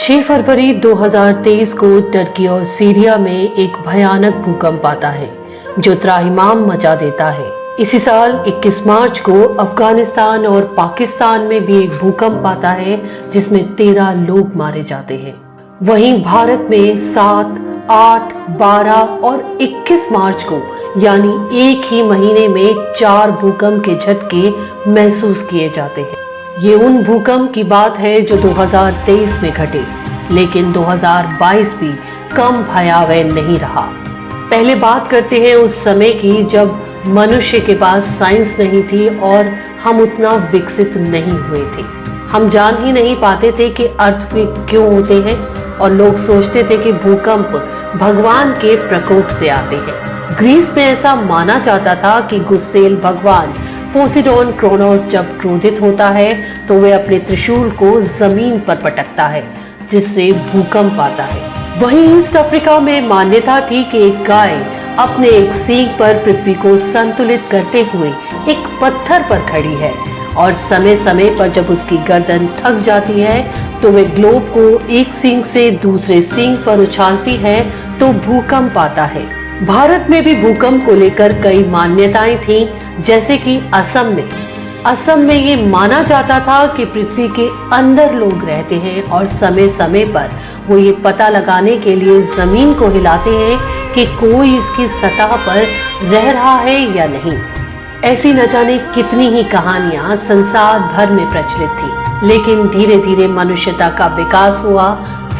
6 फरवरी 2023 को टर्की और सीरिया में एक भयानक भूकंप आता है जो त्राहिमाम मचा देता है। इसी साल 21 मार्च को अफगानिस्तान और पाकिस्तान में भी एक भूकंप आता है जिसमें 13 लोग मारे जाते हैं। वहीं भारत में 7, 8, 12 और 21 मार्च को यानी एक ही महीने में 4 भूकंप के झटके महसूस किए जाते हैं। ये उन भूकंप की बात है जो 2023 में घटे, लेकिन 2022 भी कम भयावह नहीं रहा। पहले बात करते हैं उस समय की जब मनुष्य के पास साइंस नहीं थी और हम उतना विकसित नहीं हुए थे। हम जान ही नहीं पाते थे कि अर्थक्वेक क्यों होते हैं और लोग सोचते थे कि भूकंप भगवान के प्रकोप से आते हैं। ग्रीस में ऐसा माना जाता था कि गुस्सेल भगवान पोसिडोन क्रोनोस जब क्रोधित होता है तो वह अपने त्रिशूल को जमीन पर पटकता है जिससे भूकंप आता है। वहीं ईस्ट अफ्रीका में मान्यता थी कि एक गाय अपने एक सींग पर पृथ्वी को संतुलित करते हुए एक पत्थर पर खड़ी है और समय समय पर जब उसकी गर्दन थक जाती है तो वह ग्लोब को एक सींग से दूसरे सींग पर उछालती है तो भूकंप आता है। भारत में भी भूकंप को लेकर कई मान्यताएं थीं, जैसे कि असम में ये माना जाता था कि पृथ्वी के अंदर लोग रहते हैं और समय समय पर वो ये पता लगाने के लिए जमीन को हिलाते हैं कि कोई इसकी सतह पर रह रहा है या नहीं। ऐसी न जाने कितनी ही कहानियां संसार भर में प्रचलित थी, लेकिन धीरे धीरे मनुष्यता का विकास हुआ,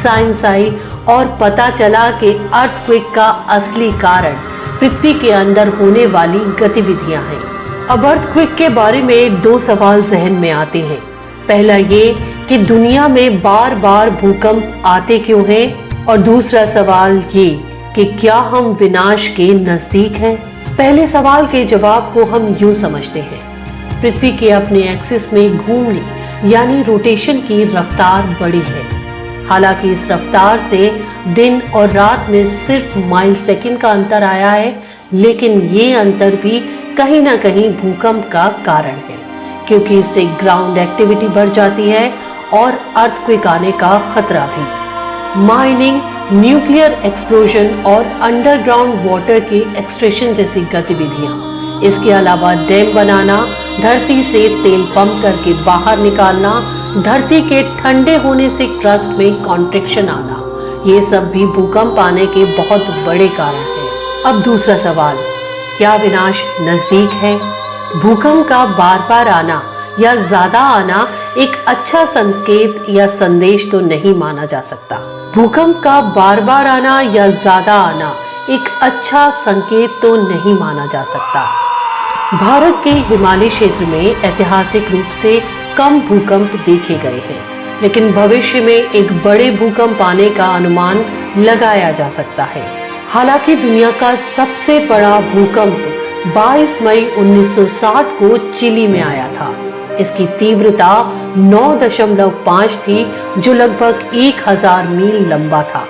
साइंस आई और पता चला कि अर्थक्वेक का असली कारण पृथ्वी के अंदर होने वाली गतिविधियां हैं। अब अर्थक्वेक के बारे में 2 सवाल जहन में आते हैं। पहला ये कि दुनिया में बार बार भूकंप आते क्यों हैं, और दूसरा सवाल ये कि क्या हम विनाश के नजदीक हैं। पहले सवाल के जवाब को हम यूं समझते हैं, पृथ्वी के अपने एक्सिस में घूमने यानी रोटेशन की रफ्तार बड़ी है। हालांकि इस रफ्तार से दिन और रात में सिर्फ माइल सेकंड का अंतर आया है, लेकिन ये अंतर भी कहीं ना कहीं भूकंप का कारण है, क्योंकि इससे ग्राउंड एक्टिविटी बढ़ जाती है और अर्थक्वेक आने का खतरा भी। माइनिंग, न्यूक्लियर एक्सप्लोजन और अंडरग्राउंड वाटर के एक्सट्रैक्शन जैसी गतिविधियां, इसके अलावा डैम बनाना, धरती से तेल पंप करके बाहर निकालना, धरती के ठंडे होने से क्रस्ट में कॉन्ट्रैक्शन आना, ये सब भी भूकंप आने के बहुत बड़े कारण हैं। अब दूसरा सवाल, क्या विनाश नजदीक है? भूकंप का बार बार आना या ज्यादा आना एक अच्छा संकेत या संदेश तो नहीं माना जा सकता। भूकंप का बार बार आना या ज्यादा आना एक अच्छा संकेत तो नहीं माना जा सकता। भारत के हिमालय क्षेत्र में ऐतिहासिक रूप से कम भूकंप देखे गए हैं, लेकिन भविष्य में एक बड़े भूकंप आने का अनुमान लगाया जा सकता है। हालांकि दुनिया का सबसे बड़ा भूकंप 22 मई 1960 को चिली में आया था। इसकी तीव्रता 9.5 थी, जो लगभग 1000 मील लंबा था।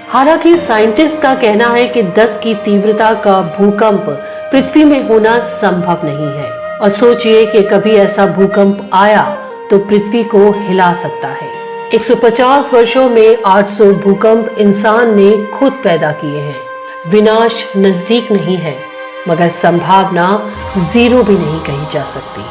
हालांकि साइंटिस्ट का कहना है कि 10 की तीव्रता का भूकंप पृथ्वी में होना संभव नहीं है, और सोचिए कि कभी ऐसा भूकंप आया तो पृथ्वी को हिला सकता है। 150 वर्षों में 800 भूकंप इंसान ने खुद पैदा किए हैं। विनाश नजदीक नहीं है, मगर संभावना 0 भी नहीं कही जा सकती।